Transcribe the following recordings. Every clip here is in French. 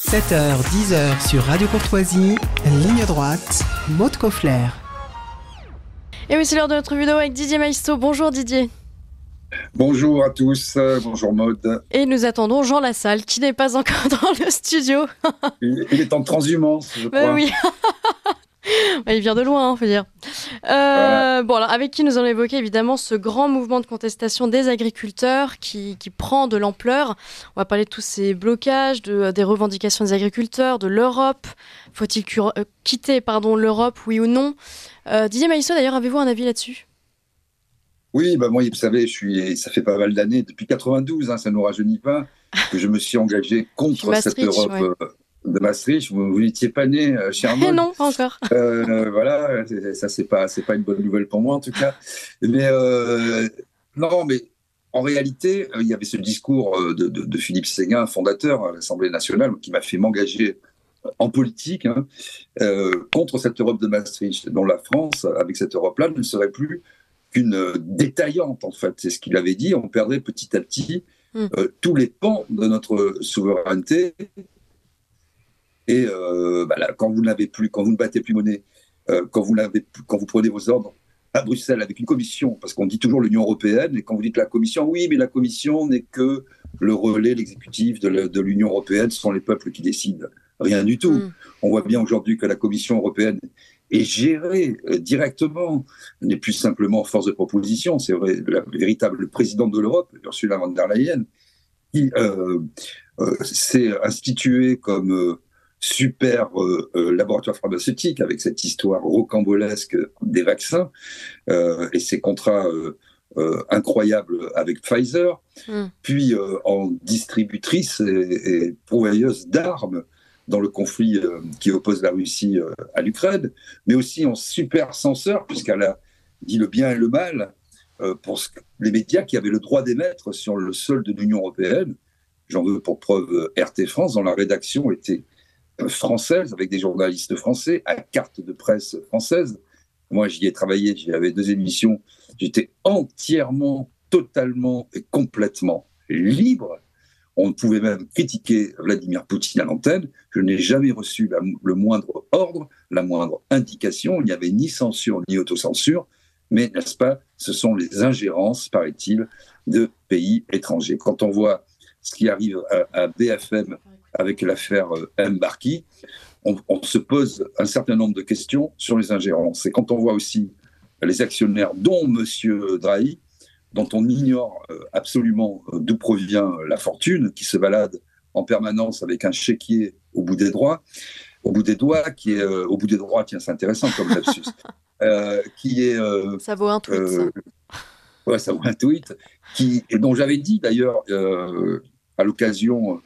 7h, 10h sur Radio Courtoisie, ligne droite, Maud Koffler. Et oui, c'est l'heure de notre vidéo avec Didier Maisto. Bonjour Didier. Bonjour à tous, bonjour Maud. Et nous attendons Jean Lassalle qui n'est pas encore dans le studio. Il est en transhumance, je crois. Oui. Il vient de loin, faut dire. Voilà. Bon, alors, avec qui nous allons évoquer évidemment ce grand mouvement de contestation des agriculteurs qui prend de l'ampleur. On va parler de tous ces blocages, des revendications des agriculteurs, de l'Europe. Faut-il quitter l'Europe, oui ou non? Didier Maisto, d'ailleurs, avez-vous un avis là-dessus? Oui, moi, vous savez, ça fait pas mal d'années, depuis 92, ça ne nous rajeunit pas, que je me suis engagé contre cette Europe de Maastricht. Vous n'étiez pas né, cher Maud. Non, pas encore. Voilà, ça c'est pas une bonne nouvelle pour moi en tout cas. Mais non, mais en réalité, il y avait ce discours de Philippe Séguin, fondateur à l'Assemblée nationale, qui m'a fait m'engager en politique contre cette Europe de Maastricht, dont la France, avec cette Europe-là, ne serait plus qu'une détaillante, en fait. C'est ce qu'il avait dit. On perdrait petit à petit tous les pans de notre souveraineté. Et là, quand vous ne battez plus monnaie, quand vous prenez vos ordres à Bruxelles avec une commission, parce qu'on dit toujours l'Union européenne, et quand vous dites la commission, oui, mais la commission n'est que le relais, l'exécutif de l'Union européenne, ce sont les peuples qui décident. Rien du tout. On voit bien aujourd'hui que la Commission européenne est gérée directement, n'est plus simplement force de proposition, c'est vrai, la véritable présidente de l'Europe, Ursula von der Leyen, qui s'est instituée comme super laboratoire pharmaceutique avec cette histoire rocambolesque des vaccins et ces contrats incroyables avec Pfizer, puis en distributrice et pourvoyeuse d'armes dans le conflit qui oppose la Russie à l'Ukraine, mais aussi en super censeur, puisqu'elle a dit le bien et le mal pour les médias qui avaient le droit d'émettre sur le sol de l'Union européenne. J'en veux pour preuve RT France, dont la rédaction était française, avec des journalistes français, à carte de presse française. Moi, j'y ai travaillé, j'avais 2 émissions, j'étais entièrement, totalement et complètement libre. On pouvait même critiquer Vladimir Poutine à l'antenne. Je n'ai jamais reçu le moindre ordre, la moindre indication. Il n'y avait ni censure ni autocensure. Mais, n'est-ce pas, ce sont les ingérences, paraît-il, de pays étrangers. Quand on voit ce qui arrive à BFM avec l'affaire Mbarki, on se pose un certain nombre de questions sur les ingérences. Et quand on voit aussi les actionnaires, dont M. Drahi, dont on ignore absolument d'où provient la fortune, qui se balade en permanence avec un chéquier au bout des doigts, qui est au bout des droits, tiens, c'est intéressant comme lapsus, qui est ça vaut un tweet, ça. Ouais, ça vaut un tweet, et dont j'avais dit d'ailleurs à l'occasion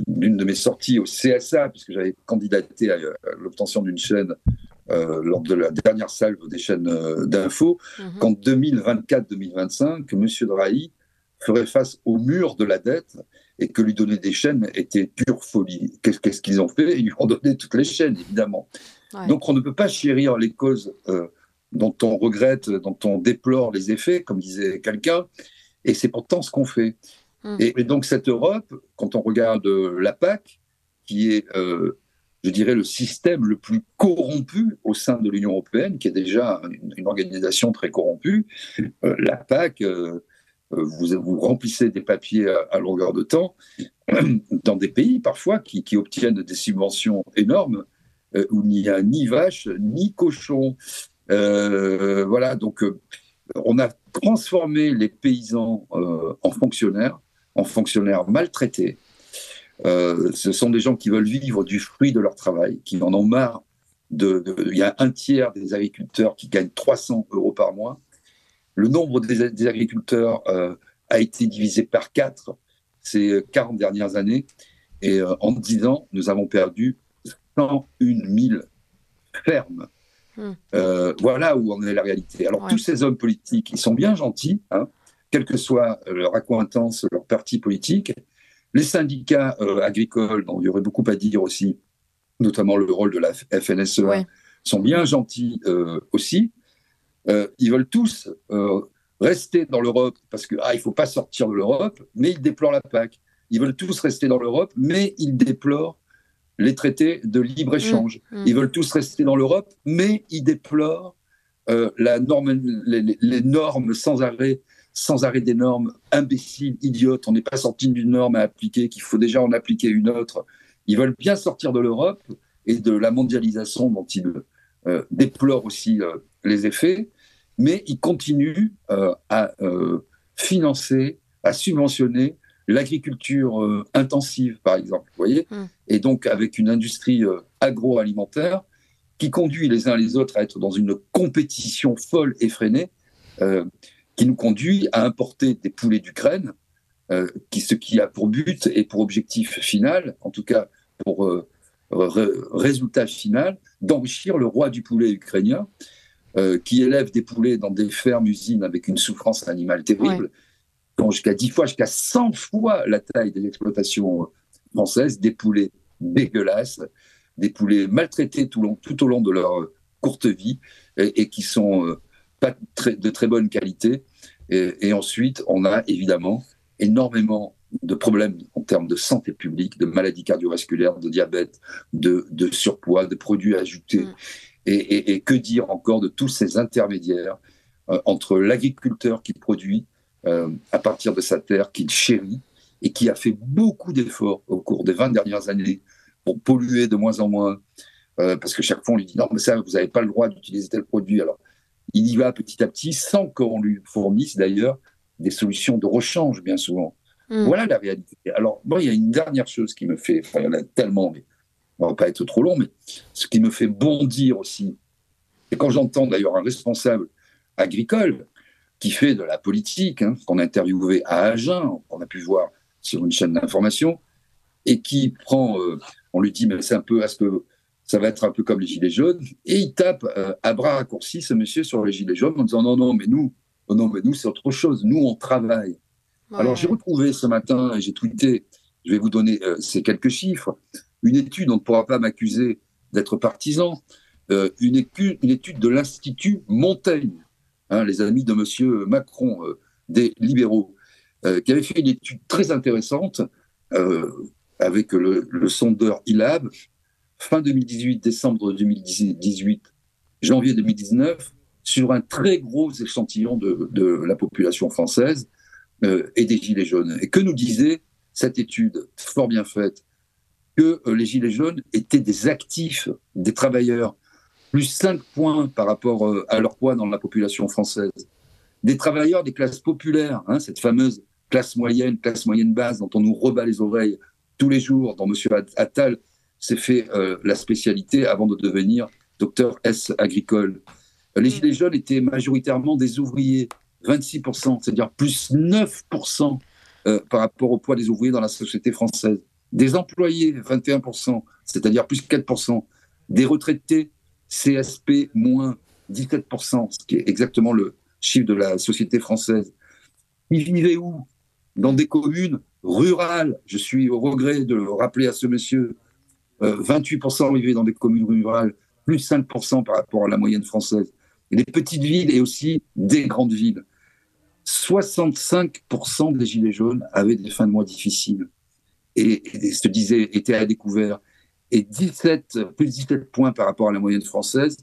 d'une de mes sorties au CSA, puisque j'avais candidaté à l'obtention d'une chaîne lors de la dernière salve des chaînes d'infos, qu'en 2024-2025, M. Drahi ferait face au mur de la dette et que lui donner des chaînes était pure folie. Qu'est-ce qu'ils ont fait? Ils lui ont donné toutes les chaînes, évidemment. Ouais. Donc on ne peut pas chérir les causes dont on regrette, dont on déplore les effets, comme disait quelqu'un, et c'est pourtant ce qu'on fait. Et donc cette Europe, quand on regarde la PAC, qui est, je dirais, le système le plus corrompu au sein de l'Union européenne, qui est déjà une organisation très corrompue, la PAC, vous remplissez des papiers à longueur de temps, dans des pays parfois qui obtiennent des subventions énormes, où il n'y a ni vache, ni cochon. Voilà, donc on a transformé les paysans en fonctionnaires maltraités. Ce sont des gens qui veulent vivre du fruit de leur travail, qui en ont marre. Il y a un tiers des agriculteurs qui gagnent 300 € par mois. Le nombre des agriculteurs a été divisé par 4 ces 40 dernières années. Et en 10 ans, nous avons perdu 101 000 fermes. Voilà où en est la réalité. Alors, tous ces hommes politiques, ils sont bien gentils, quelle que soit leur accointance, leur parti politique. Les syndicats agricoles, dont il y aurait beaucoup à dire aussi, notamment le rôle de la FNSEA, sont bien gentils aussi. Ils veulent tous rester dans l'Europe parce qu'il ne faut pas sortir de l'Europe, mais ils déplorent la PAC. Ils veulent tous rester dans l'Europe, mais ils déplorent les traités de libre-échange. Ils veulent tous rester dans l'Europe, mais ils déplorent les normes sans arrêt des normes imbéciles, idiotes. On n'est pas sorti d'une norme à appliquer, qu'il faut déjà en appliquer une autre. Ils veulent bien sortir de l'Europe et de la mondialisation dont ils déplorent aussi les effets, mais ils continuent à financer, à subventionner l'agriculture intensive, par exemple, vous voyez, et donc avec une industrie agroalimentaire qui conduit les uns les autres à être dans une compétition folle, effrénée, qui nous conduit à importer des poulets d'Ukraine, ce qui a pour but et pour objectif final, en tout cas pour résultat final, d'enrichir le roi du poulet ukrainien, qui élève des poulets dans des fermes-usines avec une souffrance animale terrible, jusqu'à 10 fois, jusqu'à 100 fois la taille des exploitations françaises, des poulets dégueulasses, des poulets maltraités tout au long de leur courte vie et qui sont pas de très bonne qualité. Et ensuite, on a évidemment énormément de problèmes en termes de santé publique, de maladies cardiovasculaires, de diabète, de surpoids, de produits ajoutés. Et que dire encore de tous ces intermédiaires entre l'agriculteur qui produit à partir de sa terre, qu'il chérit et qui a fait beaucoup d'efforts au cours des 20 dernières années pour polluer de moins en moins, parce que chaque fois on lui dit non mais ça vous n'avez pas le droit d'utiliser tel produit. Alors il y va petit à petit sans qu'on lui fournisse d'ailleurs des solutions de rechange bien souvent. Voilà la réalité. Alors moi il y a une dernière chose qui me fait, il y en a tellement, mais on ne va pas être trop long, mais ce qui me fait bondir aussi, et quand j'entends d'ailleurs un responsable agricole qui fait de la politique, qu'on a interviewé à Agen, qu'on a pu voir sur une chaîne d'information, et qui prend, on lui dit, mais c'est un peu, est-ce que ça va être un peu comme les Gilets jaunes, et il tape à bras raccourcis ce monsieur sur les Gilets jaunes en disant non, mais nous, c'est autre chose, nous, on travaille. Ouais. Alors, j'ai retrouvé ce matin, et j'ai tweeté, je vais vous donner ces quelques chiffres, une étude, on ne pourra pas m'accuser d'être partisan, une étude de l'Institut Montaigne, les amis de M. Macron, des libéraux, qui avait fait une étude très intéressante avec le sondeur ILAB, fin 2018, décembre 2018, janvier 2019, sur un très gros échantillon de la population française et des Gilets jaunes. Et que nous disait cette étude, fort bien faite, que les Gilets jaunes étaient des actifs, des travailleurs, plus 5 points par rapport à leur poids dans la population française. Des travailleurs des classes populaires, cette fameuse classe moyenne basse dont on nous rebat les oreilles tous les jours, dont M. Attal s'est fait la spécialité avant de devenir docteur S agricole. Les Gilets jaunes étaient majoritairement des ouvriers, 26%, c'est-à-dire plus 9% par rapport au poids des ouvriers dans la société française. Des employés, 21%, c'est-à-dire plus 4%. Des retraités, CSP, moins 17%, ce qui est exactement le chiffre de la société française. Ils vivaient où ? Dans des communes rurales. Je suis au regret de le rappeler à ce monsieur. 28% vivaient dans des communes rurales, plus 5% par rapport à la moyenne française. Et les petites villes et aussi des grandes villes. 65% des Gilets jaunes avaient des fins de mois difficiles et se disaient, étaient à découvert. Et plus 17 points par rapport à la moyenne française,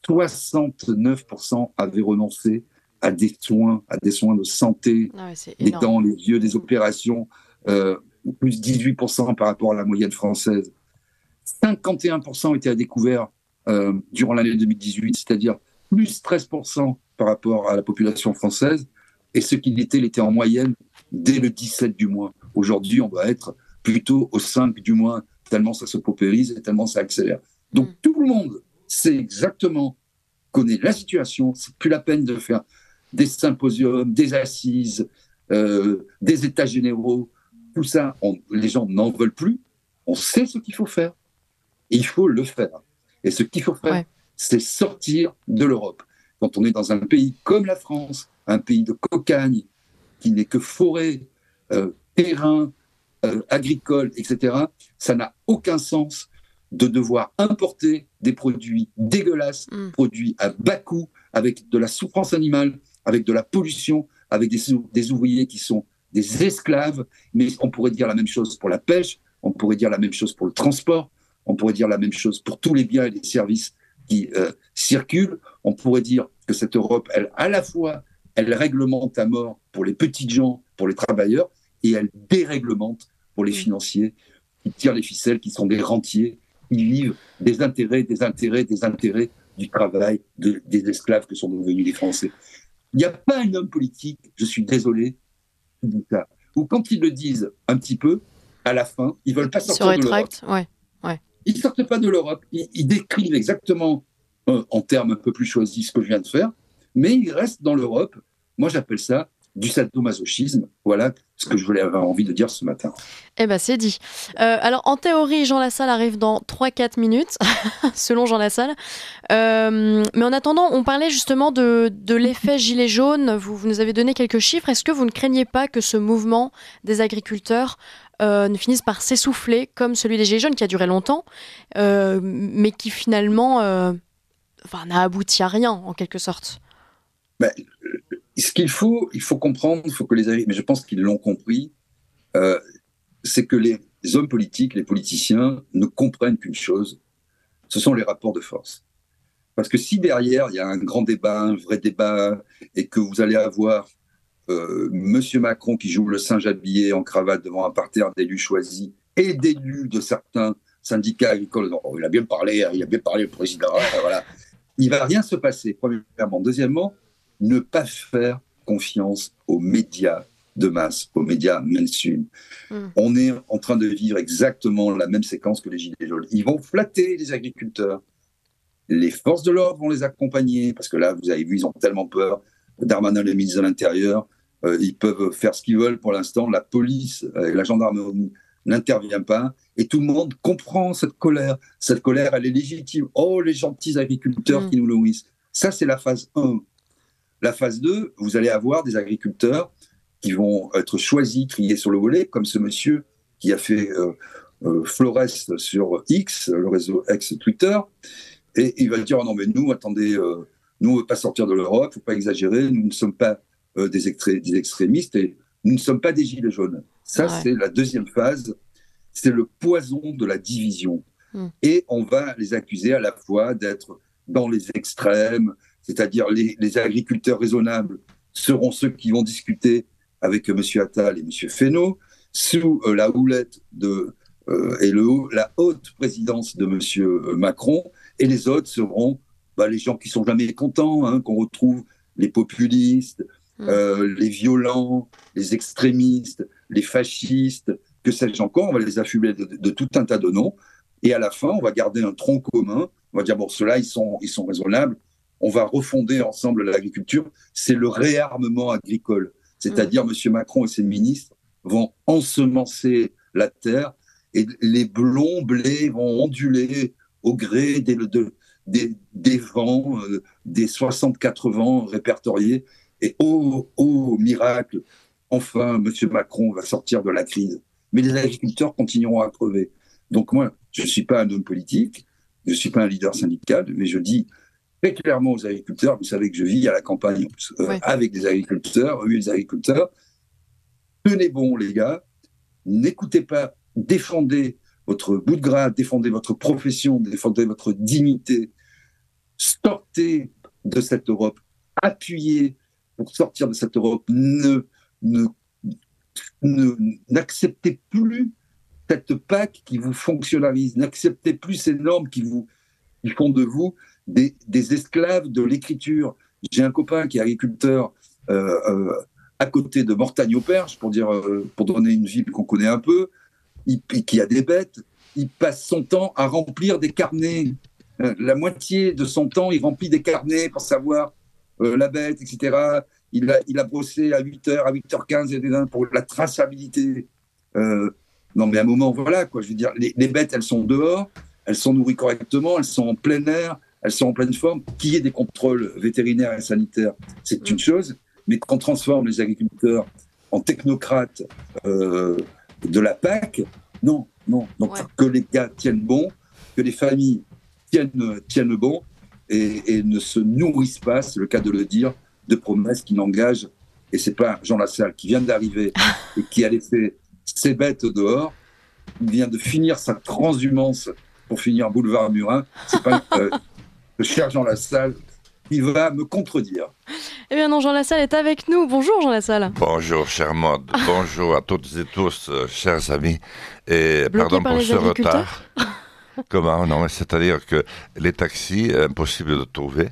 69% avaient renoncé à des soins de santé, des dents, les yeux, des opérations, plus 18% par rapport à la moyenne française. 51% étaient à découvert durant l'année 2018, c'est-à-dire plus 13% par rapport à la population française, et ce qui l'était en moyenne dès le 17 du mois. Aujourd'hui, on va être plutôt au 5 du mois, tellement ça se paupérise et tellement ça accélère. Donc tout le monde sait exactement, connaît la situation, c'est plus la peine de faire des symposiums, des assises, des états généraux, tout ça, les gens n'en veulent plus, on sait ce qu'il faut faire, et il faut le faire. Et ce qu'il faut faire, c'est sortir de l'Europe. Quand on est dans un pays comme la France, un pays de cocagne, qui n'est que forêt, terrain, agricole, etc., ça n'a aucun sens de devoir importer des produits dégueulasses, produits à bas coût, avec de la souffrance animale, avec de la pollution, avec des ouvriers qui sont des esclaves, mais on pourrait dire la même chose pour la pêche, on pourrait dire la même chose pour le transport, on pourrait dire la même chose pour tous les biens et les services qui circulent. On pourrait dire que cette Europe, elle, à la fois, elle réglemente à mort pour les petites gens, pour les travailleurs, et elle déréglemente pour les financiers qui tirent les ficelles, qui sont des rentiers, qui vivent des intérêts du travail des esclaves que sont devenus les Français. Il n'y a pas un homme politique, je suis désolé, ou quand ils le disent un petit peu, à la fin, ils ne veulent pas sortir de l'Europe. Ouais. Ils ne sortent pas de l'Europe. Ils décrivent exactement, en termes un peu plus choisis, ce que je viens de faire, mais ils restent dans l'Europe. Moi, j'appelle ça du sadomasochisme. Voilà ce que je voulais avoir envie de dire ce matin. Eh ben, c'est dit. Alors, en théorie, Jean Lassalle arrive dans 3-4 minutes, selon Jean Lassalle. Mais en attendant, on parlait justement de l'effet gilet jaune. Vous nous avez donné quelques chiffres. Est-ce que vous ne craignez pas que ce mouvement des agriculteurs ne finisse par s'essouffler, comme celui des gilets jaunes, qui a duré longtemps, mais qui finalement n'a abouti à rien, en quelque sorte? Ce qu'il faut comprendre, mais je pense qu'ils l'ont compris, c'est que les hommes politiques, les politiciens ne comprennent qu'une chose, ce sont les rapports de force. Parce que si derrière, il y a un grand débat, un vrai débat, et que vous allez avoir Monsieur Macron qui joue le singe habillé en cravate devant un parterre d'élus choisis et d'élus de certains syndicats agricoles, il a bien parlé, le président, voilà. Il ne va rien se passer, premièrement. Deuxièmement, ne pas faire confiance aux médias de masse, aux médias mainstream. On est en train de vivre exactement la même séquence que les Gilets jaunes. Ils vont flatter les agriculteurs. Les forces de l'ordre vont les accompagner, parce que là, vous avez vu, ils ont tellement peur. Darmanin, le ministre de l'Intérieur, ils peuvent faire ce qu'ils veulent pour l'instant. La police, la gendarmerie n'intervient pas. Et tout le monde comprend cette colère. Cette colère, elle est légitime. Oh, les gentils agriculteurs qui nous nourrissent. Ça, c'est la phase 1. La phase 2, vous allez avoir des agriculteurs qui vont être choisis, triés sur le volet, comme ce monsieur qui a fait Flores sur X, le réseau ex-Twitter, et il va dire oh non mais nous, attendez, nous on ne veut pas sortir de l'Europe, il ne faut pas exagérer, nous ne sommes pas des extrémistes et nous ne sommes pas des gilets jaunes. Ça, c'est la deuxième phase, c'est le poison de la division. Et on va les accuser à la fois d'être dans les extrêmes, c'est-à-dire les agriculteurs raisonnables seront ceux qui vont discuter avec M. Attal et M. Fesneau, sous la houlette la haute présidence de M. Macron, et les autres seront les gens qui sont jamais contents, qu'on retrouve, les populistes, les violents, les extrémistes, les fascistes, que sais-je encore, on va les affubler de tout un tas de noms, et à la fin, on va garder un tronc commun, on va dire, bon, ceux-là, ils sont raisonnables, on va refonder ensemble l'agriculture, c'est le réarmement agricole. C'est-à-dire, M. Macron et ses ministres vont ensemencer la terre et les blonds blés vont onduler au gré des vents, des 64 vents répertoriés. Et miracle, enfin, M. Macron va sortir de la crise. Mais les agriculteurs continueront à crever. Donc moi, je ne suis pas un homme politique, je ne suis pas un leader syndical, mais je dis très clairement aux agriculteurs, vous savez que je vis à la campagne avec des agriculteurs, tenez bon les gars, n'écoutez pas, défendez votre bout de gras, défendez votre profession, défendez votre dignité, sortez de cette Europe, appuyez pour sortir de cette Europe, n'acceptez plus cette PAC qui vous fonctionnalise, n'acceptez plus ces normes qui font de vous des esclaves de l'écriture. J'ai un copain qui est agriculteur à côté de Mortagne-au-Perche, pour donner une ville qu'on connaît un peu, qui a des bêtes. Il passe son temps à remplir des carnets. La moitié de son temps, il remplit des carnets pour savoir la bête, etc. Il a brossé à 8h, à 8h15 pour la traçabilité. Non, mais à un moment, voilà, quoi. Je veux dire, les bêtes, elles sont dehors, elles sont nourries correctement, elles sont en plein air, elles sont en pleine forme. Qu'il y ait des contrôles vétérinaires et sanitaires, c'est une chose, mais qu'on transforme les agriculteurs en technocrates de la PAC, non. Donc, que les gars tiennent bon, que les familles tiennent bon et ne se nourrissent pas, c'est le cas de le dire, de promesses qui n'engagent et c'est pas Jean Lassalle qui vient d'arriver et qui a laissé ses bêtes dehors, il vient de finir sa transhumance pour finir boulevard Murat, c'est pas le cher Jean Lassalle qui va me contredire. Eh bien non, Jean Lassalle est avec nous. Bonjour Jean Lassalle. Bonjour chère Maud, bonjour à toutes et tous, chers amis, et Bloqué pardon par pour les ce agriculteurs retard. Comment? Non, c'est-à-dire que les taxis, impossible de trouver.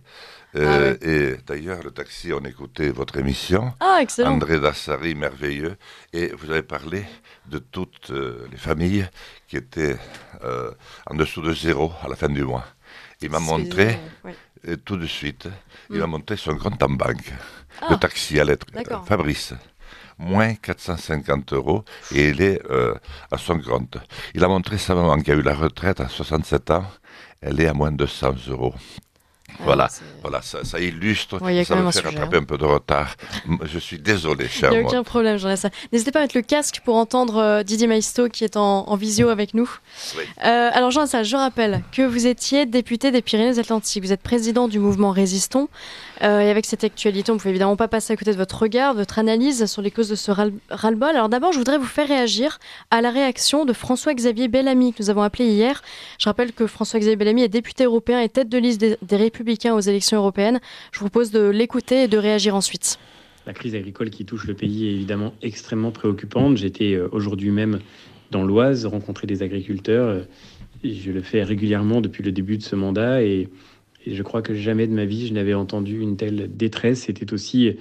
Ouais. Et d'ailleurs, le taxi, on écoutait votre émission. Ah, excellent. André Dassari, merveilleux. Et vous avez parlé de toutes les familles qui étaient en dessous de zéro à la fin du mois. Il m'a montré, tout de suite, il m'a montré son compte en banque. Le taxi à lettres, Fabrice. Moins 450 € et il est à son compte. Il a montré sa maman qui a eu la retraite à 67 ans. Elle est à moins de 100 €. Voilà, ça illustre, ça me fait rattraper un peu de retard. Je suis désolé, cher. Il n'y a aucun problème, j'en ai ça. N'hésitez pas à mettre le casque pour entendre Didier Maisto qui est en visio avec nous. Oui. Alors Jean Lassalle, je rappelle que vous étiez député des Pyrénées-Atlantiques. Vous êtes président du mouvement Résistons. Et avec cette actualité, on ne peut évidemment pas passer à côté de votre regard, de votre analyse sur les causes de ce ras-le-bol. Alors d'abord, je voudrais vous faire réagir à la réaction de François-Xavier Bellamy, que nous avons appelé hier. Je rappelle que François-Xavier Bellamy est député européen et tête de liste des Républicains aux élections européennes. Je vous propose de l'écouter et de réagir ensuite. La crise agricole qui touche le pays est évidemment extrêmement préoccupante. J'étais aujourd'hui même dans l'Oise rencontrer des agriculteurs. Je le fais régulièrement depuis le début de ce mandat et je crois que jamais de ma vie je n'avais entendu une telle détresse. C'était aussi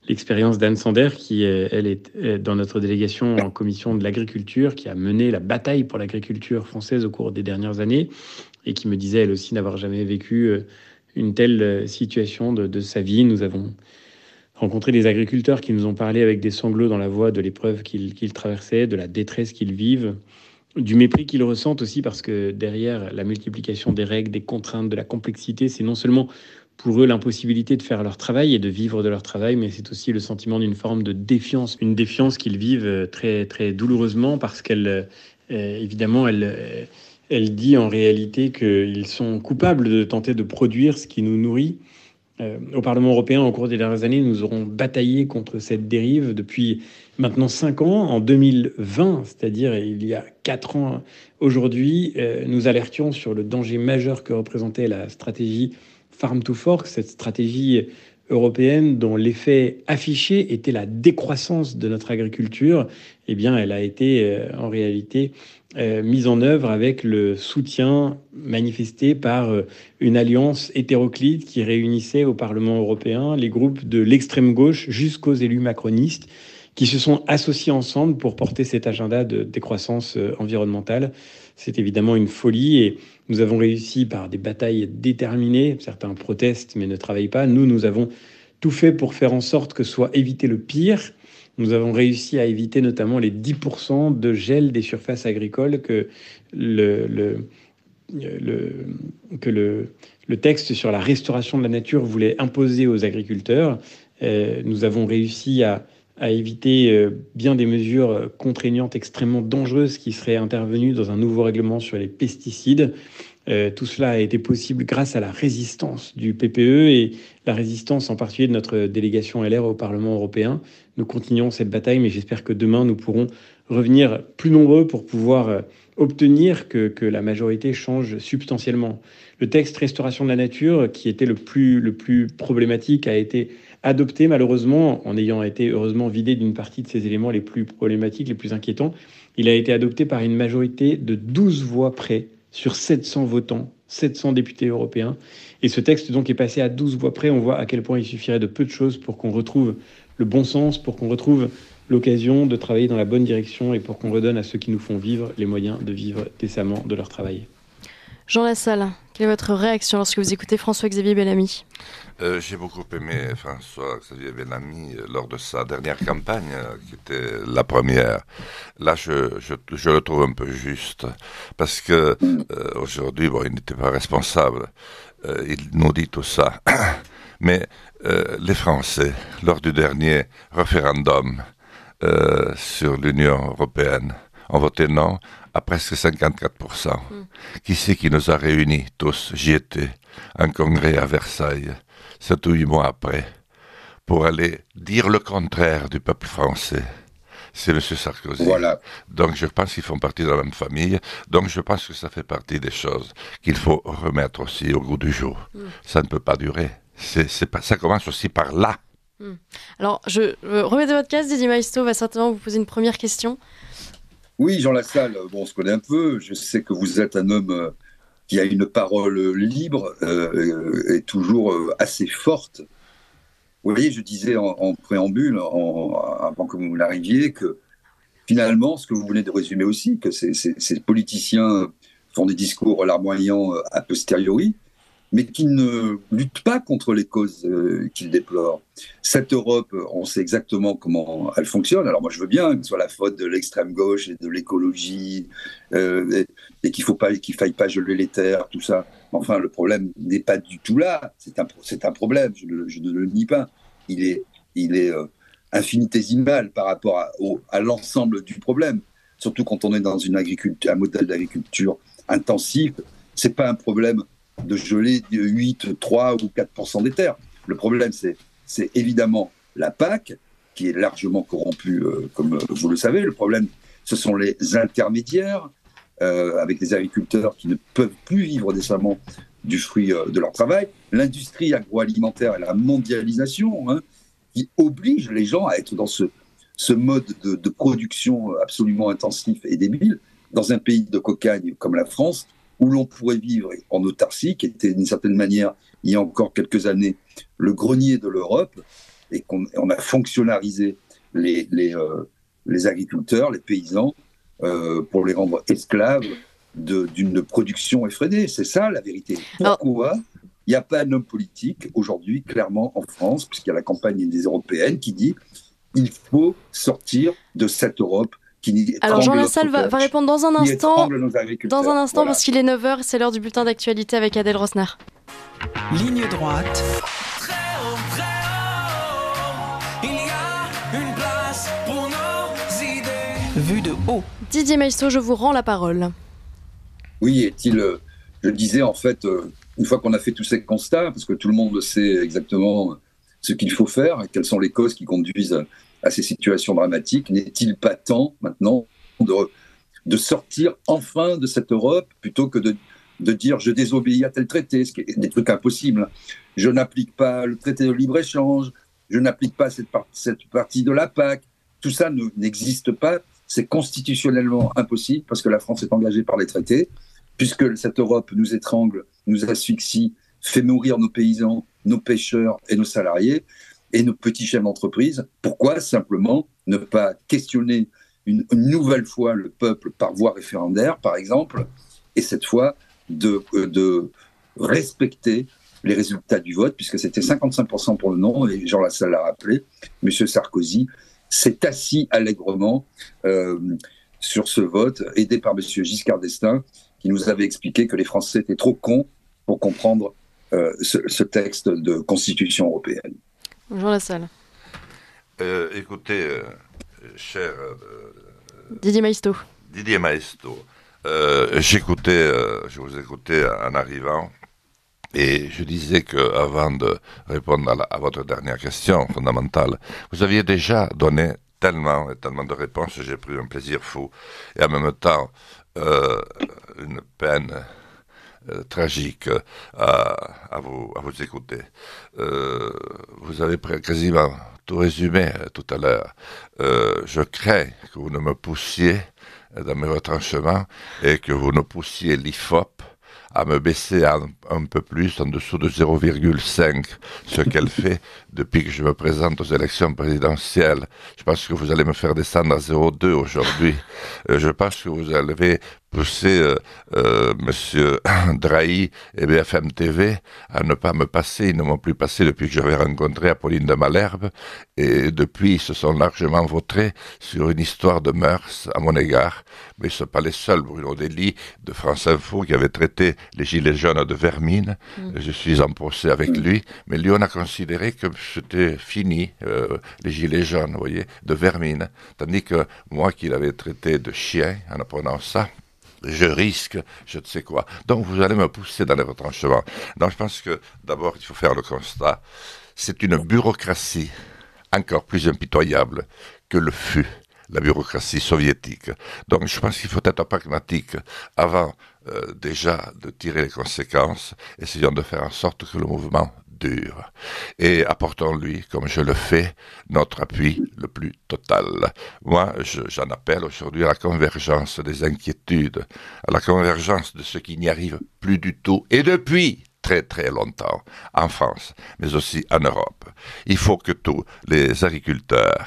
l'expérience d'Anne Sander qui, elle, est dans notre délégation en commission de l'agriculture, qui a mené la bataille pour l'agriculture française au cours des dernières années et qui me disait elle aussi n'avoir jamais vécu une telle situation de sa vie. Nous avons rencontré des agriculteurs qui nous ont parlé avec des sanglots dans la voix de l'épreuve qu'ils traversaient, de la détresse qu'ils vivent, du mépris qu'ils ressentent aussi, parce que derrière la multiplication des règles, des contraintes, de la complexité, c'est non seulement pour eux l'impossibilité de faire leur travail et de vivre de leur travail, mais c'est aussi le sentiment d'une forme de défiance, une défiance qu'ils vivent très, très douloureusement parce qu'elle, évidemment, elle dit en réalité qu'ils sont coupables de tenter de produire ce qui nous nourrit. Au Parlement européen, au cours des dernières années, nous aurons bataillé contre cette dérive depuis maintenant 5 ans. En 2020, c'est-à-dire il y a 4 ans aujourd'hui, nous alertions sur le danger majeur que représentait la stratégie Farm to Fork, cette stratégie européenne dont l'effet affiché était la décroissance de notre agriculture. Eh bien, elle a été en réalité mise en œuvre avec le soutien manifesté par une alliance hétéroclite qui réunissait au Parlement européen les groupes de l'extrême gauche jusqu'aux élus macronistes qui se sont associés ensemble pour porter cet agenda de décroissance environnementale. C'est évidemment une folie et nous avons réussi par des batailles déterminées. Certains protestent mais ne travaillent pas. Nous avons tout fait pour faire en sorte que soit évité le pire. Nous avons réussi à éviter notamment les 10% de gel des surfaces agricoles que le texte sur la restauration de la nature voulait imposer aux agriculteurs. Nous avons réussi à éviter bien des mesures contraignantes extrêmement dangereuses qui seraient intervenues dans un nouveau règlement sur les pesticides. Tout cela a été possible grâce à la résistance du PPE et la résistance en particulier de notre délégation LR au Parlement européen. Nous continuons cette bataille, mais j'espère que demain nous pourrons revenir plus nombreux pour pouvoir obtenir que la majorité change substantiellement. Le texte Restauration de la nature, qui était le plus problématique, a été adopté malheureusement, en ayant été heureusement vidé d'une partie de ses éléments les plus problématiques, les plus inquiétants. Il a été adopté par une majorité de 12 voix près sur 700 votants, 700 députés européens. Et ce texte donc est passé à 12 voix près. On voit à quel point il suffirait de peu de choses pour qu'on retrouve le bon sens, pour qu'on retrouve l'occasion de travailler dans la bonne direction et pour qu'on redonne à ceux qui nous font vivre les moyens de vivre décemment de leur travail. Jean Lassalle, quelle est votre réaction lorsque vous écoutez François-Xavier Bellamy ? J'ai beaucoup aimé François-Xavier Bellamy lors de sa dernière campagne, qui était la première. Là, je le trouve un peu juste, parce que aujourd'hui, il n'était pas responsable. Il nous dit tout ça. Mais les Français, lors du dernier référendum sur l'Union européenne, ont voté non à presque 54%. Qui c'est qui nous a réunis tous? J'y étais, un congrès à Versailles, 7 ou 8 mois après, pour aller dire le contraire du peuple français. C'est M. Sarkozy. Voilà. Donc je pense qu'ils font partie de la même famille. Donc je pense que ça fait partie des choses qu'il faut remettre aussi au goût du jour. Ça ne peut pas durer. Ça commence aussi par là. Alors, remettez votre casque, Didier Maistre va certainement vous poser une première question. Oui, Jean Lassalle, on se connaît un peu. Je sais que vous êtes un homme qui a une parole libre et toujours assez forte. Vous voyez, je disais en préambule, avant que vous n'arriviez, que finalement, ce que vous venez de résumer aussi, que ces politiciens font des discours larmoyants a posteriori, mais qui ne luttent pas contre les causes qu'ils déplorent. Cette Europe, on sait exactement comment elle fonctionne. Alors moi, je veux bien que ce soit la faute de l'extrême gauche et de l'écologie, et qu'il faille pas geler les terres, tout ça. Enfin, le problème n'est pas du tout là. C'est un problème, je ne le nie pas. Il est infinitésimal par rapport à l'ensemble du problème. Surtout quand on est dans un modèle d'agriculture intensif, c'est pas un problème de geler 8, 3 ou 4% des terres. Le problème, c'est évidemment la PAC, qui est largement corrompue, comme vous le savez. Le problème, ce sont les intermédiaires, avec les agriculteurs qui ne peuvent plus vivre décemment du fruit de leur travail. L'industrie agroalimentaire et la mondialisation, qui obligent les gens à être dans ce mode de production absolument intensif et débile, dans un pays de cocagne comme la France, où l'on pourrait vivre en autarcie, qui était d'une certaine manière, il y a encore quelques années, le grenier de l'Europe, et qu'on a fonctionnalisé les agriculteurs, les paysans, pour les rendre esclaves d'une production effrénée. C'est ça la vérité. Pourquoi il n'y a pas un homme politique aujourd'hui, clairement en France, puisqu'il y a la campagne des européennes qui dit il faut sortir de cette Europe. Alors Jean Lassalle va répondre dans un instant, voilà. Parce qu'il est 9h et c'est l'heure du bulletin d'actualité avec Adèle Rosner. Ligne droite. Très haut, il y a une place pour nos idées. Vue de haut. Didier Maistre, je vous rends la parole. Oui, je disais en fait, une fois qu'on a fait tous ces constats, parce que tout le monde sait exactement ce qu'il faut faire et quelles sont les causes qui conduisent à ces situations dramatiques, n'est-il pas temps maintenant de sortir enfin de cette Europe plutôt que de dire je désobéis à tel traité, ce qui est des trucs impossibles. Je n'applique pas le traité de libre-échange, je n'applique pas cette partie de la PAC. Tout ça n'existe pas, c'est constitutionnellement impossible parce que la France est engagée par les traités, puisque cette Europe nous étrangle, nous asphyxie, fait mourir nos paysans, nos pêcheurs et nos salariés, et nos petits chefs d'entreprise. Pourquoi simplement ne pas questionner une nouvelle fois le peuple par voie référendaire, par exemple, et cette fois de respecter les résultats du vote, puisque c'était 55% pour le non, et Jean Lassalle l'a rappelé, M. Sarkozy s'est assis allègrement sur ce vote, aidé par M. Giscard d'Estaing, qui nous avait expliqué que les Français étaient trop cons pour comprendre ce texte de constitution européenne. Jean Lassalle. Écoutez, cher Didier Maistre. Je vous écoutais en arrivant et je disais qu'avant de répondre à votre dernière question fondamentale, vous aviez déjà donné tellement de réponses, j'ai pris un plaisir fou et en même temps une peine tragique à vous écouter. Vous avez quasiment tout résumé tout à l'heure. Je crains que vous ne me poussiez dans mes retranchements et que vous ne poussiez l'IFOP à me baisser un peu plus, en dessous de 0,5, ce qu'elle fait depuis que je me présente aux élections présidentielles. Je pense que vous allez me faire descendre à 0,2 aujourd'hui. Je pense que vous allez pousser Monsieur Drahi et BFM TV à ne pas me passer. Ils ne m'ont plus passé depuis que j'avais rencontré Apolline de Malherbe. Et depuis, ils se sont largement vautrés sur une histoire de mœurs à mon égard. Mais ils ne sont pas les seuls. Bruno Dely de France Info qui avait traité les Gilets jaunes de vermine. Je suis en procès avec lui. Mais lui, on a considéré que c'était fini, les Gilets jaunes, vous voyez, de vermine. Tandis que moi, qui l'avais traité de chien en apprenant ça, je risque, je ne sais quoi. Donc vous allez me pousser dans les retranchements. Donc je pense que d'abord il faut faire le constat, c'est une bureaucratie encore plus impitoyable que le fut la bureaucratie soviétique. Donc je pense qu'il faut être pragmatique avant déjà de tirer les conséquences, essayons de faire en sorte que le mouvement dure. Et apportons-lui, comme je le fais, notre appui le plus total. Moi, j'en appelle aujourd'hui à la convergence des inquiétudes, à la convergence de ceux qui n'y arrivent plus du tout, et depuis très très longtemps, en France, mais aussi en Europe. Il faut que tous les agriculteurs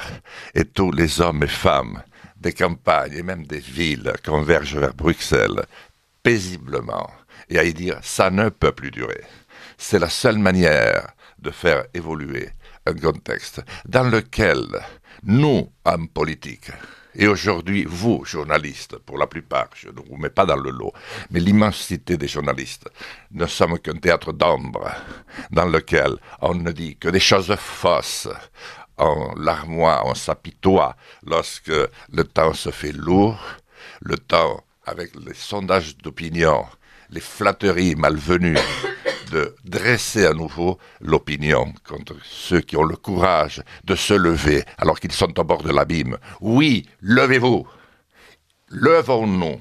et tous les hommes et femmes des campagnes et même des villes convergent vers Bruxelles paisiblement et à y dire « ça ne peut plus durer ». C'est la seule manière de faire évoluer un contexte dans lequel nous, hommes politiques, et aujourd'hui, vous, journalistes, pour la plupart, je ne vous mets pas dans le lot, mais l'immensité des journalistes, ne sommes qu'un théâtre d'ombre dans lequel on ne dit que des choses fausses. On larmoie, on s'apitoie lorsque le temps se fait lourd, le temps avec les sondages d'opinion, les flatteries malvenues, de dresser à nouveau l'opinion contre ceux qui ont le courage de se lever alors qu'ils sont au bord de l'abîme. Oui, levez-vous, levons-nous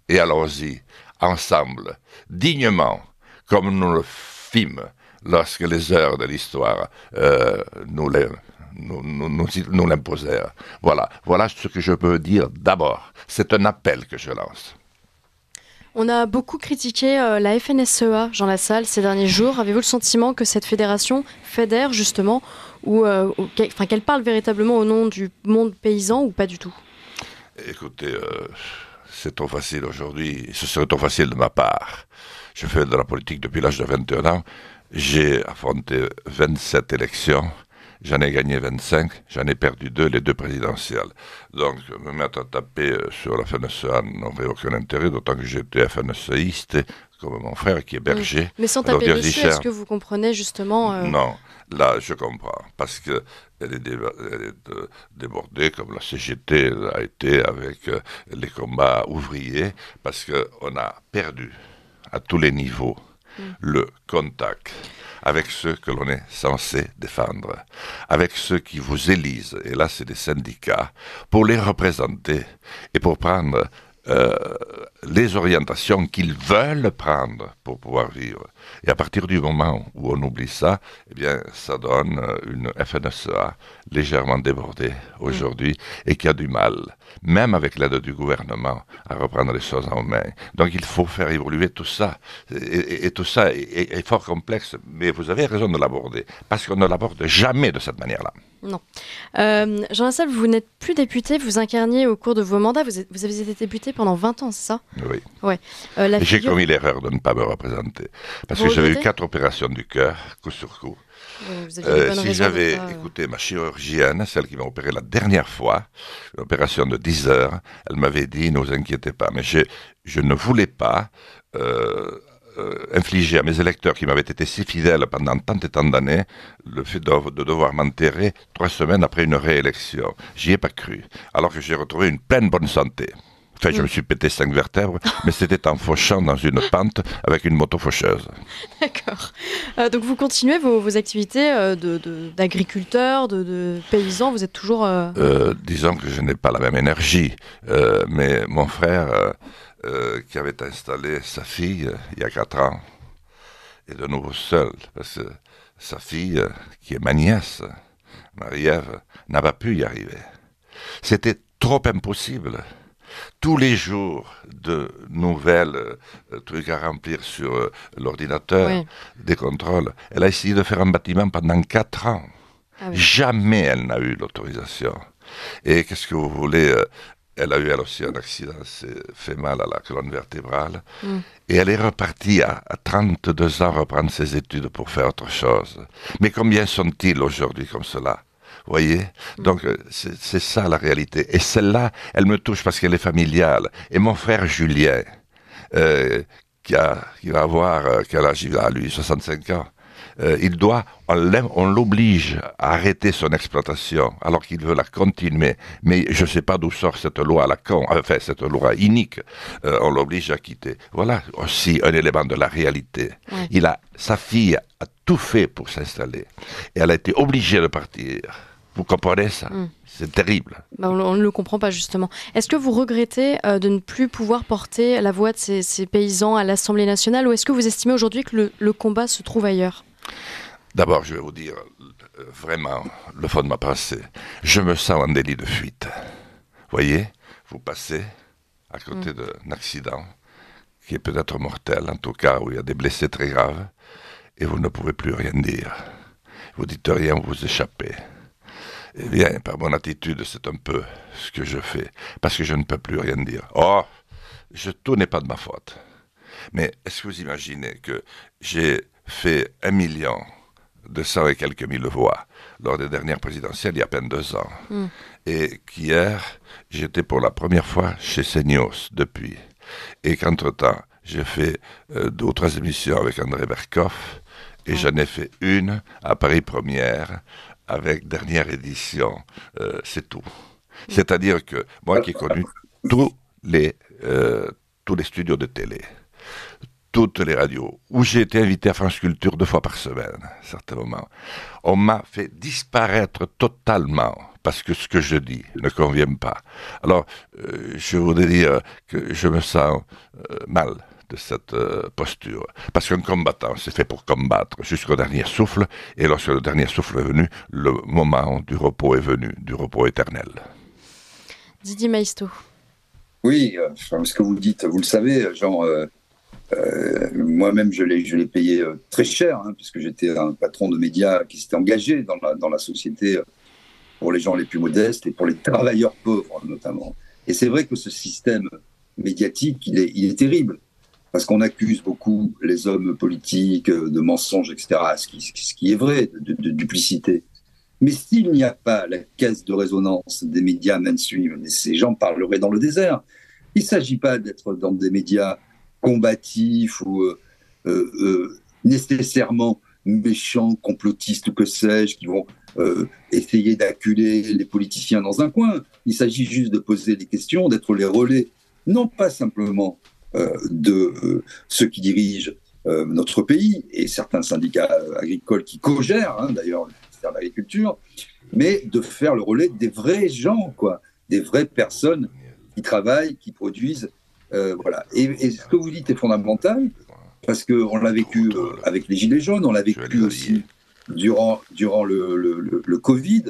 et allons-y ensemble, dignement, comme nous le fîmes lorsque les heures de l'histoire nous l'imposèrent. Voilà ce que je peux dire d'abord. C'est un appel que je lance. On a beaucoup critiqué la FNSEA, Jean Lassalle, ces derniers jours. Avez-vous le sentiment que cette fédération fédère justement, qu'elle parle véritablement au nom du monde paysan ou pas du tout? Écoutez, c'est trop facile aujourd'hui, ce serait trop facile de ma part. Je fais de la politique depuis l'âge de 21 ans, j'ai affronté 27 élections, j'en ai gagné 25, j'en ai perdu 2, les 2 présidentielles. Donc, me mettre à taper sur la FNSEA n'aurait aucun intérêt, d'autant que j'étais FNSEiste, comme mon frère qui est berger. Mais sans taper dessus, est-ce que vous comprenez justement Non, là, je comprends, parce qu'elle est débordée, comme la CGT a été avec les combats ouvriers, parce qu'on a perdu à tous les niveaux le contact avec ceux que l'on est censé défendre, avec ceux qui vous élisent, et là c'est des syndicats, pour les représenter et pour prendre les orientations qu'ils veulent prendre pour pouvoir vivre. Et à partir du moment où on oublie ça, eh bien, ça donne une FNSEA légèrement débordée aujourd'hui et qui a du mal, même avec l'aide du gouvernement, à reprendre les choses en main. Donc il faut faire évoluer tout ça. Et tout ça est fort complexe, mais vous avez raison de l'aborder, parce qu'on ne l'aborde jamais de cette manière-là. Non. Jean Lassalle, vous n'êtes plus député, vous incarniez au cours de vos mandats, vous avez été député pendant 20 ans, c'est ça? Oui. Ouais. J'ai commis l'erreur de ne pas me représenter, parce que j'avais eu 4 opérations du cœur, coup sur coup. Si j'avais écouté ma chirurgienne, celle qui m'a opéré la dernière fois, une opération de 10 heures, elle m'avait dit, ne vous inquiétez pas, mais je ne voulais pas infliger à mes électeurs qui m'avaient été si fidèles pendant tant et tant d'années le fait de devoir m'enterrer 3 semaines après une réélection. J'y ai pas cru, alors que j'ai retrouvé une pleine bonne santé. Enfin, je me suis pété 5 vertèbres, mais c'était en fauchant dans une pente avec une moto faucheuse. D'accord. Donc vous continuez vos activités d'agriculteur, de paysan, vous êtes toujours... Disons que je n'ai pas la même énergie, mais mon frère... qui avait installé sa fille il y a 4 ans, est de nouveau seul, parce que sa fille, qui est ma nièce, Marie-Ève, n'a pas pu y arriver. C'était trop impossible. Tous les jours de nouvelles trucs à remplir sur l'ordinateur, oui. Des contrôles. Elle a essayé de faire un bâtiment pendant 4 ans. Ah oui. Jamais elle n'a eu l'autorisation. Et qu'est-ce que vous voulez elle a eu elle aussi un accident, s'est fait mal à la colonne vertébrale. Et elle est repartie à 32 ans reprendre ses études pour faire autre chose. Mais combien sont-ils aujourd'hui comme cela? Vous voyez? Donc c'est ça la réalité. Et celle-là, elle me touche parce qu'elle est familiale. Et mon frère Julien, qui va avoir, quel âge il a lui, 65 ans, on l'oblige à arrêter son exploitation alors qu'il veut la continuer. Mais je ne sais pas d'où sort cette loi à la con, enfin cette loi inique. On l'oblige à quitter. Voilà aussi un élément de la réalité. Ouais. Sa fille a tout fait pour s'installer et elle a été obligée de partir. Vous comprenez ça? C'est terrible. On ne le comprend pas justement. Est-ce que vous regrettez de ne plus pouvoir porter la voix de ces paysans à l'Assemblée nationale, ou est-ce que vous estimez aujourd'hui que le combat se trouve ailleurs? D'abord, je vais vous dire vraiment le fond de ma pensée. Je me sens en délit de fuite. Voyez, vous passez à côté d'un accident qui est peut-être mortel, en tout cas où il y a des blessés très graves, et vous ne pouvez plus rien dire. Vous dites rien, vous échappez. Eh bien, par mon attitude, c'est un peu ce que je fais, parce que je ne peux plus rien dire. Oh, tout n'est pas de ma faute. Mais est-ce que vous imaginez que j'ai fait 1 et quelques mille voix lors des dernières présidentielles il y a à peine 2 ans, et qu'hier, j'étais pour la première fois chez CNews depuis, et qu'entre-temps, j'ai fait 2 ou 3 émissions avec André Berkoff, et j'en ai fait une à Paris Première, avec dernière édition, c'est tout. C'est-à-dire que moi qui ai connu tous les studios de télé, toutes les radios, où j'ai été invité à France Culture 2 fois par semaine, à certains moments, on m'a fait disparaître totalement, parce que ce que je dis ne convient pas. Alors, je voudrais dire que je me sens mal de cette posture. Parce qu'un combattant, c'est fait pour combattre jusqu'au dernier souffle, et lorsque le dernier souffle est venu, le moment du repos est venu, du repos éternel. Didier Maistre. Oui, ce que vous dites, vous le savez, Jean, moi-même je l'ai payé très cher, puisque j'étais un patron de médias qui s'était engagé dans la société pour les gens les plus modestes et pour les travailleurs pauvres notamment. Et c'est vrai que ce système médiatique, il est terrible. Parce qu'on accuse beaucoup les hommes politiques de mensonges, etc., ce qui est vrai, de duplicité. Mais s'il n'y a pas la caisse de résonance des médias mainstream, ces gens parleraient dans le désert. Il ne s'agit pas d'être dans des médias combatifs ou nécessairement méchants, complotistes ou que sais-je, qui vont essayer d'acculer les politiciens dans un coin. Il s'agit juste de poser des questions, d'être les relais, non pas simplement de ceux qui dirigent notre pays et certains syndicats agricoles qui co-gèrent, d'ailleurs le ministère de l'Agriculture, mais de faire le relais des vrais gens, des vraies personnes qui travaillent, qui produisent. Voilà. Et ce que vous dites est fondamental, parce qu'on l'a vécu avec les Gilets jaunes, on l'a vécu aussi durant le Covid,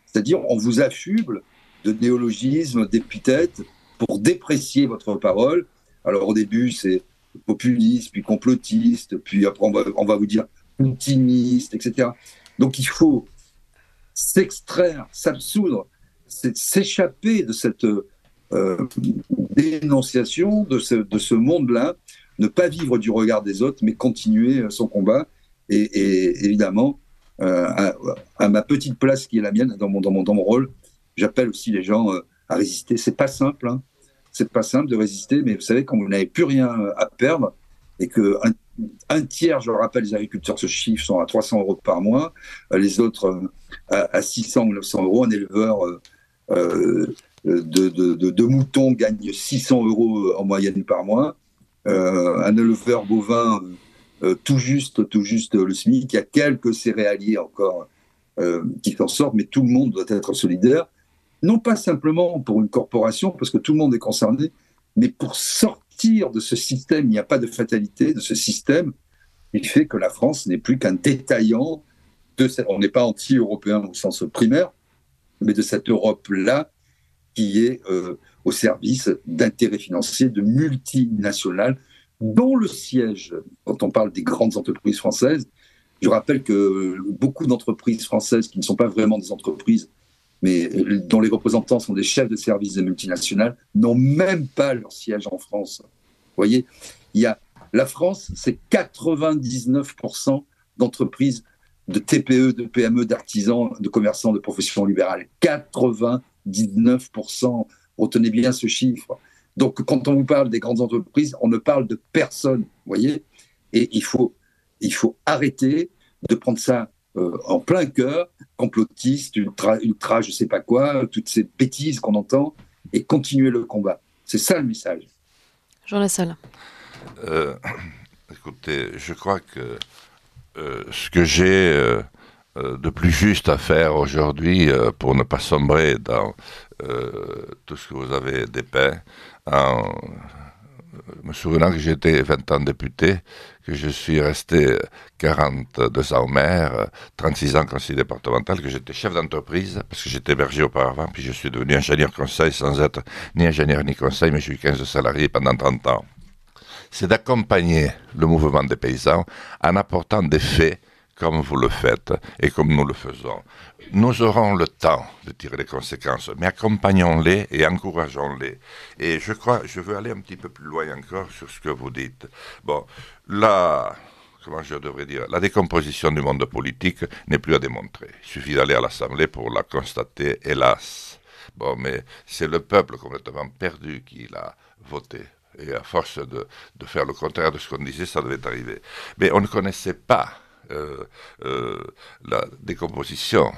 c'est-à-dire on vous affuble de néologismes, d'épithètes pour déprécier votre parole. Alors au début, c'est populiste, puis complotiste, puis après on va vous dire poutiniste, etc. Donc il faut s'extraire, s'absoudre, s'échapper de cette dénonciation, de ce monde-là, ne pas vivre du regard des autres, mais continuer son combat. Et évidemment, à ma petite place qui est la mienne, dans mon rôle, j'appelle aussi les gens à résister. C'est pas simple, c'est pas simple de résister, mais vous savez, quand vous n'avez plus rien à perdre, et qu'un tiers, je le rappelle, les agriculteurs, ce chiffre, sont à 300 € par mois, les autres à 600 ou 900 €, un éleveur de moutons gagne 600 € en moyenne par mois, un éleveur bovin tout juste le SMIC, il y a quelques céréaliers encore qui s'en sortent, mais tout le monde doit être solidaire. Non pas simplement pour une corporation, parce que tout le monde est concerné, mais pour sortir de ce système, il n'y a pas de fatalité, de ce système qui fait que la France n'est plus qu'un détaillant on n'est pas anti-européen au sens primaire, mais de cette Europe-là qui est au service d'intérêts financiers, de multinationales, dont le siège, quand on parle des grandes entreprises françaises, je rappelle que beaucoup d'entreprises françaises qui ne sont pas vraiment des entreprises, mais dont les représentants sont des chefs de service des multinationales, n'ont même pas leur siège en France. Vous voyez, la France, c'est 99% d'entreprises, de TPE, de PME, d'artisans, de commerçants, de professions libérales. 99%, retenez bien ce chiffre. Donc, quand on vous parle des grandes entreprises, on ne parle de personne, vous voyez. Et il faut arrêter de prendre ça en plein cœur, complotiste, ultra, je sais pas quoi, toutes ces bêtises qu'on entend, et continuer le combat. C'est ça le message. Jean Lassalle. Écoutez, je crois que ce que j'ai de plus juste à faire aujourd'hui pour ne pas sombrer dans tout ce que vous avez dépeint, en me souvenant que j'étais 20 ans député, que je suis resté 42 ans maire, 36 ans conseiller départemental, que j'étais chef d'entreprise, parce que j'étais berger auparavant, puis je suis devenu ingénieur conseil sans être ni ingénieur ni conseil, mais j'ai eu 15 salariés pendant 30 ans. C'est d'accompagner le mouvement des paysans en apportant des faits comme vous le faites et comme nous le faisons. Nous aurons le temps de tirer les conséquences, mais accompagnons-les et encourageons-les. Et je veux aller un petit peu plus loin encore sur ce que vous dites. Bon, là, comment je devrais dire, la décomposition du monde politique n'est plus à démontrer. Il suffit d'aller à l'Assemblée pour la constater, hélas. Bon, mais c'est le peuple complètement perdu qui l'a voté. Et à force de faire le contraire de ce qu'on disait, ça devait arriver. Mais on ne connaissait pas la décomposition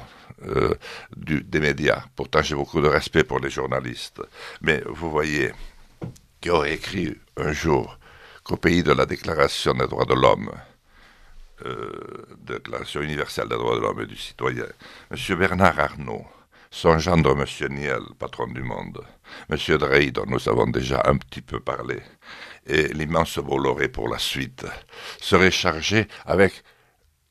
des médias. Pourtant, j'ai beaucoup de respect pour les journalistes. Mais vous voyez, qui aurait écrit un jour qu'au pays de la Déclaration des droits de l'homme, Déclaration universelle des droits de l'homme et du citoyen, M. Bernard Arnault, son gendre, M. Niel, patron du Monde, M. Drey, dont nous avons déjà un petit peu parlé, et l'immense Bolloré pour la suite, serait chargé avec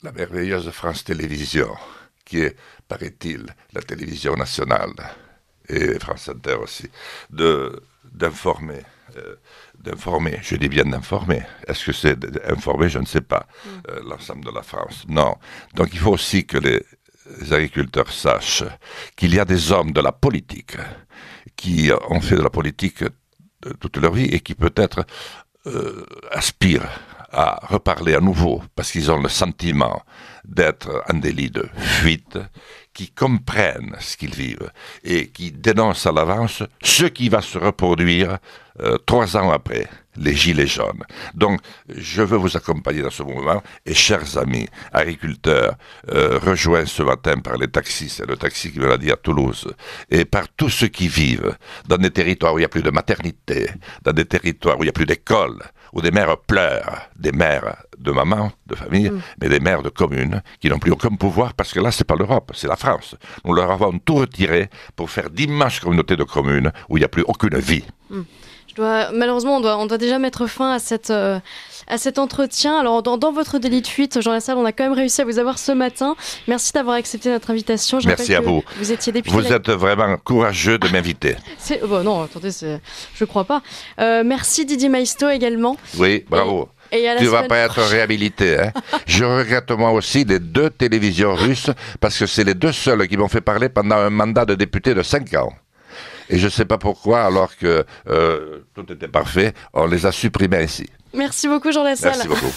la merveilleuse France Télévisions, qui est, paraît-il, la télévision nationale, et France Inter aussi, d'informer, je dis bien d'informer, est-ce que c'est informer, je ne sais pas, l'ensemble de la France. Non, donc il faut aussi que les agriculteurs sachent qu'il y a des hommes de la politique qui ont fait de la politique toute leur vie et qui peut-être aspirent à reparler à nouveau parce qu'ils ont le sentiment d'être en délit de fuite, qui comprennent ce qu'ils vivent et qui dénoncent à l'avance ce qui va se reproduire 3 ans après, les gilets jaunes. Donc, je veux vous accompagner dans ce mouvement et, chers amis agriculteurs, rejoints ce matin par les taxis, c'est le taxi qui me l'a dit à Toulouse, et par tous ceux qui vivent dans des territoires où il n'y a plus de maternité, dans des territoires où il n'y a plus d'école, où des mères pleurent, des mères de maman, de famille, mais des mères de communes qui n'ont plus aucun pouvoir parce que là, c'est pas l'Europe, c'est la France. Nous leur avons tout retiré pour faire d'immenses communautés de communes où il n'y a plus aucune vie. Malheureusement, on doit déjà mettre fin à cet entretien. Alors, dans votre délit de fuite, Jean Lassalle, on a quand même réussi à vous avoir ce matin. Merci d'avoir accepté notre invitation. Merci à vous. Vous étiez député. Vous êtes vraiment courageux de m'inviter. Non, attendez, je crois pas. Merci Didier Maisto également. Oui, bravo. Tu ne vas pas être réhabilité. Hein. Je regrette moi aussi les 2 télévisions russes parce que c'est les 2 seules qui m'ont fait parler pendant un mandat de député de 5 ans. Et je ne sais pas pourquoi, alors que tout était parfait, on les a supprimés ici. Merci beaucoup Jean Lassalle. Merci beaucoup.